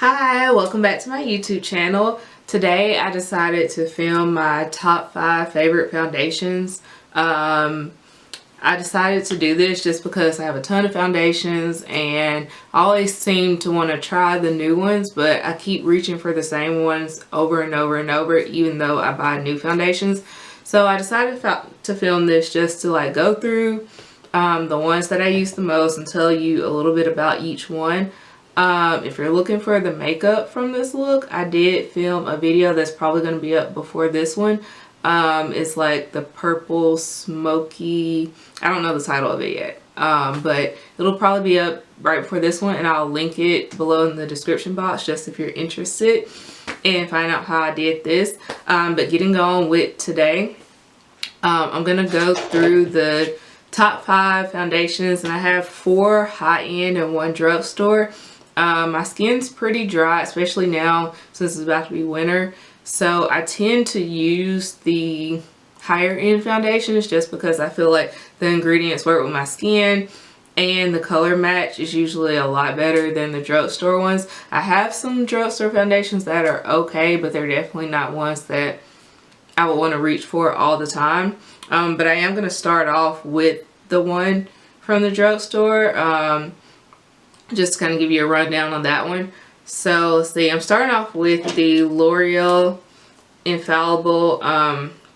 Hi, welcome back to my YouTube channel. Today I decided to film my top 5 favorite foundations. I decided to do this just because I have a ton of foundations and I always seem to want to try the new ones, but I keep reaching for the same ones over and over and over even though I buy new foundations. So I decided to film this just to like go through the ones that I use the most and tell you a little bit about each one. If you're looking for the makeup from this look, I did film a video that's probably going to be up before this one. It's like the purple smoky, I don't know the title of it yet, but it'll probably be up right before this one, and I'll link it below in the description box just if you're interested and find out how I did this. But getting going with today, I'm gonna go through the top 5 foundations, and I have 4 high-end and 1 drugstore. My skin's pretty dry, especially now since it's about to be winter. So I tend to use the higher end foundations just because I feel like the ingredients work with my skin and the color match is usually a lot better than the drugstore ones. I have some drugstore foundations that are okay, but they're definitely not ones that I would want to reach for all the time. But I am going to start off with the one from the drugstore. Just to kind of give you a rundown on that one. So let's see, I'm starting off with the L'Oreal Infallible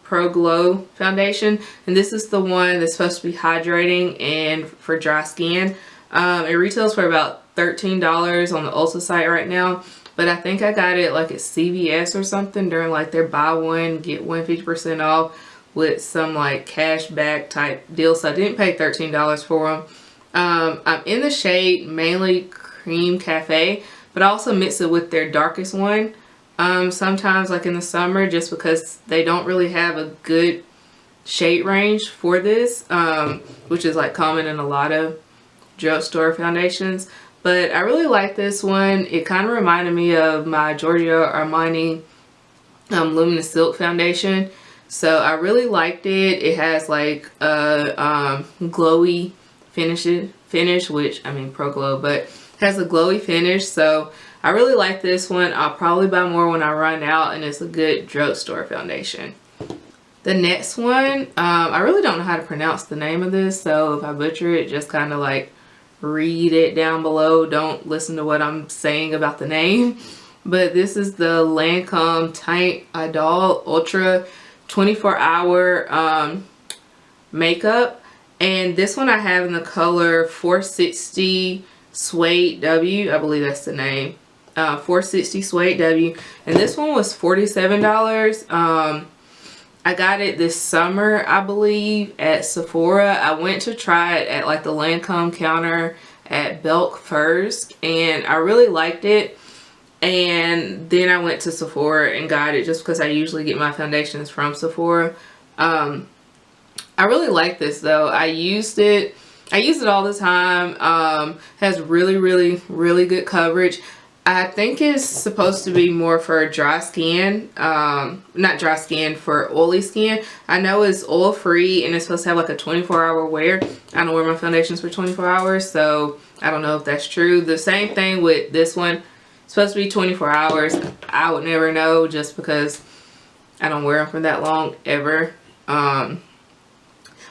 Pro Glow foundation, and this is the one that's supposed to be hydrating and for dry skin. It retails for about $13 on the Ulta site right now, but I think I got it like at CVS or something during like their buy one get one 50% off with some like cash back type deal, so I didn't pay $13 for them. I'm in the shade mainly Cream Cafe, but I also mix it with their darkest one sometimes like in the summer, just because they don't really have a good shade range for this, which is like common in a lot of drugstore foundations. But I really like this one. It kind of reminded me of my Giorgio Armani Luminous Silk foundation, so I really liked it. It has like a glowy finish, which I mean Pro Glow, but has a glowy finish, so I really like this one. I'll probably buy more when I run out, and it's a good drugstore foundation. The next one, I really don't know how to pronounce the name of this, so if I butcher it, just kind of like read it down below. Don't listen to what I'm saying about the name. But this is the Lancome Teint Idole Ultra 24-hour makeup. And this one I have in the color 460 Suede W. I believe that's the name. 460 Suede W. And this one was $47. I got it this summer, I believe, at Sephora. I went to try it at like the Lancome counter at Belk first, and I really liked it. And then I went to Sephora and got it just because I usually get my foundations from Sephora. I really like this though. I use it all the time. Has really good coverage. I think it's supposed to be more for dry skin, not dry skin, for oily skin. I know it's oil free and it's supposed to have like a 24-hour wear. I don't wear my foundations for 24 hours, so I don't know if that's true. The same thing with this one. It's supposed to be 24 hours. I would never know just because I don't wear them for that long ever.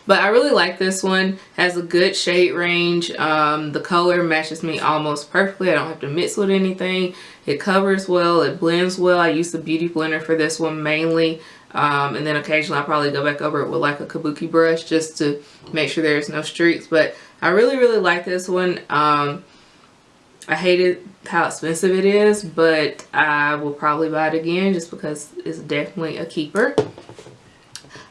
But I really like this one. Has a good shade range. The color matches me almost perfectly. I don't have to mix with anything. It covers well. It blends well. I use the Beauty Blender for this one mainly. And then occasionally I'll probably go back over it with like a kabuki brush just to make sure there's no streaks. But I really like this one. I hated how expensive it is, but I will probably buy it again just because it's definitely a keeper.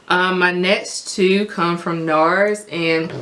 My next 2 come from NARS, and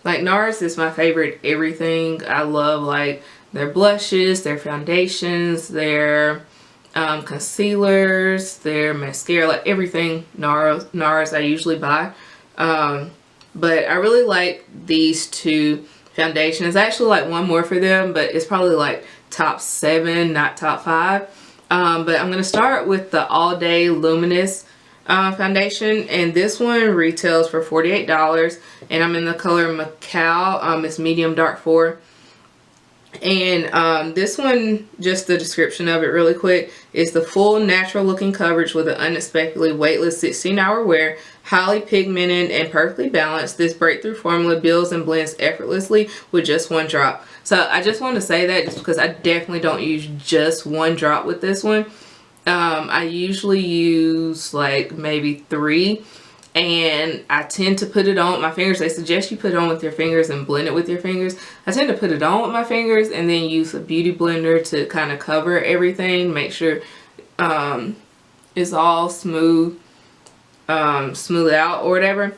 like NARS is my favorite everything. I love like their blushes, their foundations, their concealers, their mascara, like everything NARS I usually buy. But I really like these 2 foundations. There's actually like one more for them, but it's probably like top 7, not top 5. But I'm going to start with the All Day Luminous foundation, and this one retails for $48, and I'm in the color Macao. It's medium dark 4, And this one, just the description of it really quick, is the full natural looking coverage with an unexpectedly weightless 16-hour wear, highly pigmented and perfectly balanced. This breakthrough formula builds and blends effortlessly with just one drop. So I just want to say that just because I definitely don't use just one drop with this one. I usually use like maybe 3. And I tend to put it on with my fingers. They suggest you put it on with your fingers and blend it with your fingers. I tend to put it on with my fingers and then use a beauty blender to kind of cover everything, make sure it's all smooth out or whatever.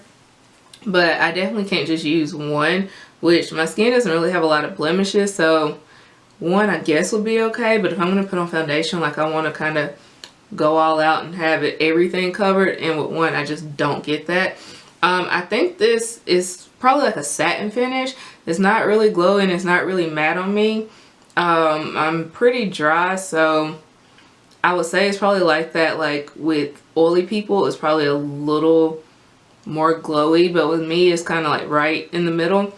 But I definitely can't just use one, which my skin doesn't really have a lot of blemishes, so one I guess would be okay. But if I'm going to put on foundation, like I want to kind of go all out and have everything covered, and with one I just don't get that. I think this is probably like a satin finish. It's not really glowing, it's not really matte on me. I'm pretty dry, so I would say it's probably like that. Like with oily people, it's probably a little more glowy, but with me it's kind of like right in the middle.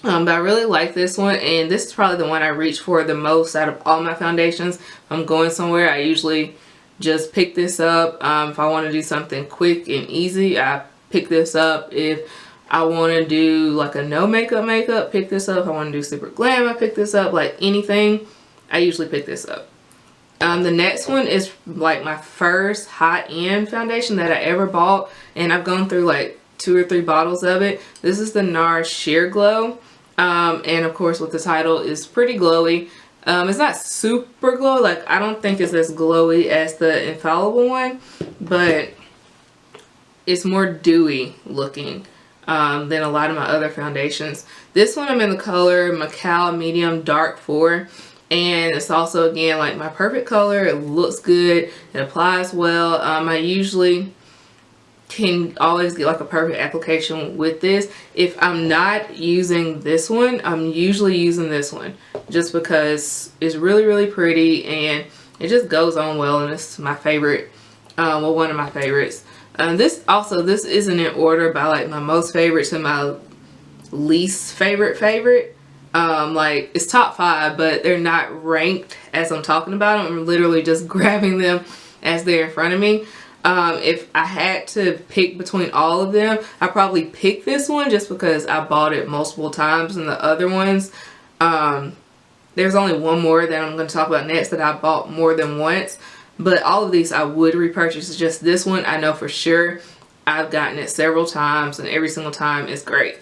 But I really like this one, and this is probably the one I reach for the most out of all my foundations. If I'm going somewhere, I usually just pick this up. If I want to do something quick and easy, I pick this up. If I want to do like a no makeup, pick this up. If I want to do super glam, I pick this up. Like anything, I usually pick this up. The next one is like my first high-end foundation that I ever bought, and I've gone through like 2 or 3 bottles of it. This is the NARS Sheer Glow, and of course with the title is pretty glowy. It's not super glowy, like I don't think it's as glowy as the Infallible one, but it's more dewy looking than a lot of my other foundations. This one I'm in the color Macao Medium Dark 4, and it's also again like my perfect color. It looks good, it applies well. I usually can always get like a perfect application with this. If I'm not using this one, I'm usually using this one just because it's really pretty and it just goes on well, and it's my favorite, well, one of my favorites. This isn't in order by like my most favorite to my least favorite. Like it's top 5, but they're not ranked as I'm talking about them. I'm literally just grabbing them as they're in front of me. If I had to pick between all of them, I probably pick this one just because I bought it multiple times, and the other ones, there's only one more that I'm going to talk about next that I bought more than once. But all of these I would repurchase. It's just this one I know for sure. I've gotten it several times, and every single time it's great.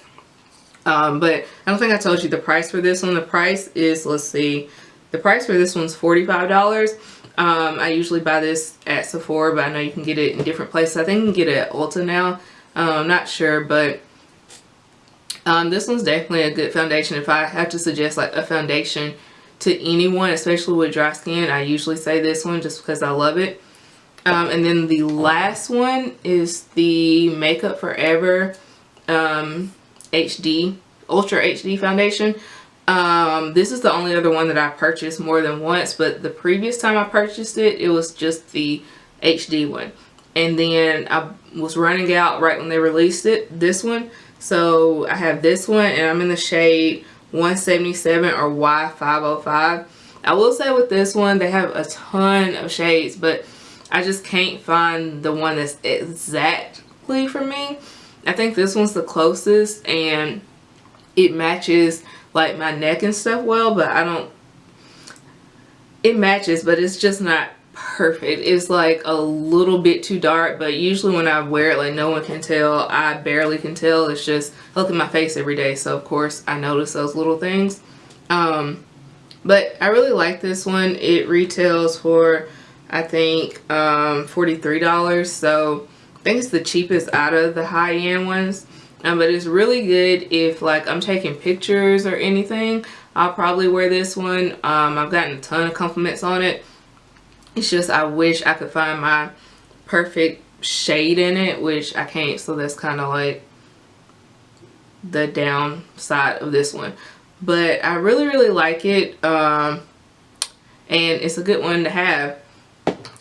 But I don't think I told you the price for this one. The price is, let's see, the price for this one's $45. I usually buy this at Sephora, but I know you can get it in different places. I think you can get it at Ulta now. I'm not sure, but this one's definitely a good foundation. If I have to suggest like a foundation to anyone, especially with dry skin, I usually say this one just because I love it. And then the last one is the Makeup Forever HD Ultra HD foundation. This is the only other one that I purchased more than once, but the previous time I purchased it, it was just the HD one. And then I was running out right when they released this one. So I have this one, and I'm in the shade 177 or Y505. I will say with this one, they have a ton of shades, but I just can't find the one that's exactly for me. I think this one's the closest, and it matches like my neck and stuff well, but it matches, but it's just not perfect. It's like a little bit too dark, but usually when I wear it, like no one can tell. I barely can tell. It's just, I look at my face every day, so of course I notice those little things. But I really like this one. It retails for, I think, $43, so I think it's the cheapest out of the high-end ones. But it's really good if like I'm taking pictures or anything. I'll probably wear this one. I've gotten a ton of compliments on it. It's just I wish I could find my perfect shade in it, which I can't, so that's kind of like the downside of this one. But I really like it, and it's a good one to have.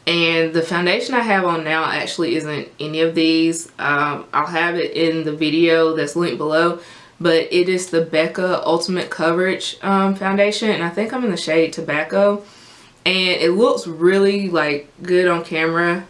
And the foundation I have on now actually isn't any of these. I'll have it in the video that's linked below. but it is the Becca Ultimate Coverage foundation, and I think I'm in the shade Tobacco, and it looks really like good on camera,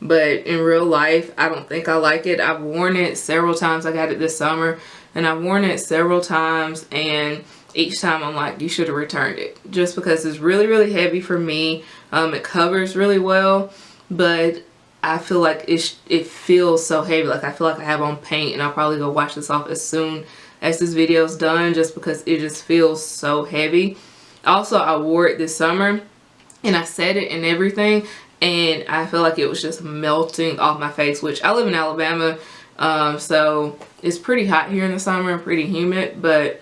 but in real life I don't think I like it. I've worn it several times. I got it this summer and I've worn it several times, and each time I'm like, you should have returned it, just because it's really heavy for me. It covers really well, but I feel like it feels so heavy. Like I feel like I have on paint, and I'll probably go wash this off as soon as this video is done, just because it just feels so heavy. Also, I wore it this summer and I set it and everything, and I feel like it was just melting off my face, which I live in Alabama, so it's pretty hot here in the summer and pretty humid, but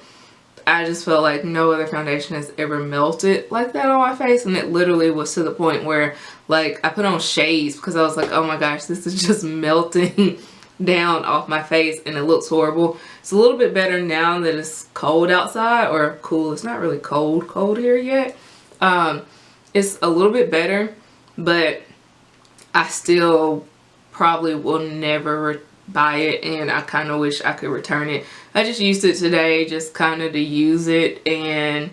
I just felt like no other foundation has ever melted like that on my face. And it literally was to the point where like I put on shades because I was like, oh my gosh, this is just melting down off my face and it looks horrible. It's a little bit better now that it's cold outside, or cool. It's not really cold here yet. It's a little bit better, but I still probably will never buy it, and I kind of wish I could return it. I just used it today just kind of to use it, and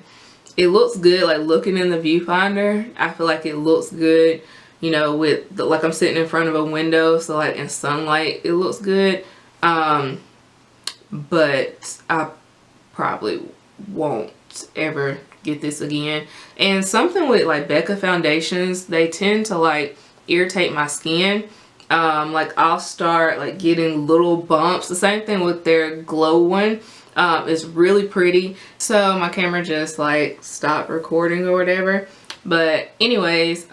it looks good. Like looking in the viewfinder, I feel like it looks good, you know, with the, like I'm sitting in front of a window, so like in sunlight it looks good, but I probably won't ever get this again. And something with like Becca foundations, they tend to like irritate my skin. Like I'll start like getting little bumps. The same thing with their glow one. It's really pretty. So my camera just like stopped recording or whatever. But anyways,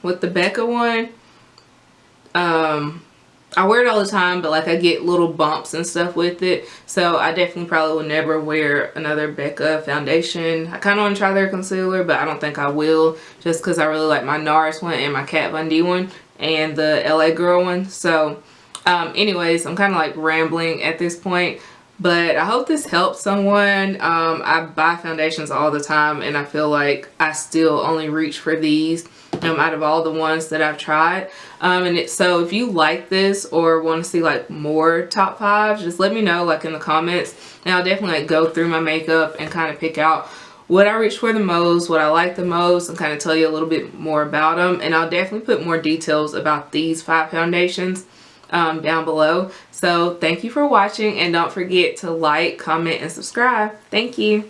with the Becca one, I wear it all the time, but like I get little bumps and stuff with it. So I definitely probably will never wear another Becca foundation. I kind of want to try their concealer, but I don't think I will, just because I really like my NARS one and my Kat Von D one and the LA Girl one. So anyways, I'm kind of like rambling at this point, but I hope this helps someone. I buy foundations all the time, and I feel like I still only reach for these out of all the ones that I've tried. So if you like this or want to see like more top 5s, just let me know like in the comments, and I'll definitely like go through my makeup and kind of pick out what I reach for the most, what I like the most, and kind of tell you a little bit more about them. And I'll definitely put more details about these 5 foundations down below. So thank you for watching, and don't forget to like, comment, and subscribe. Thank you.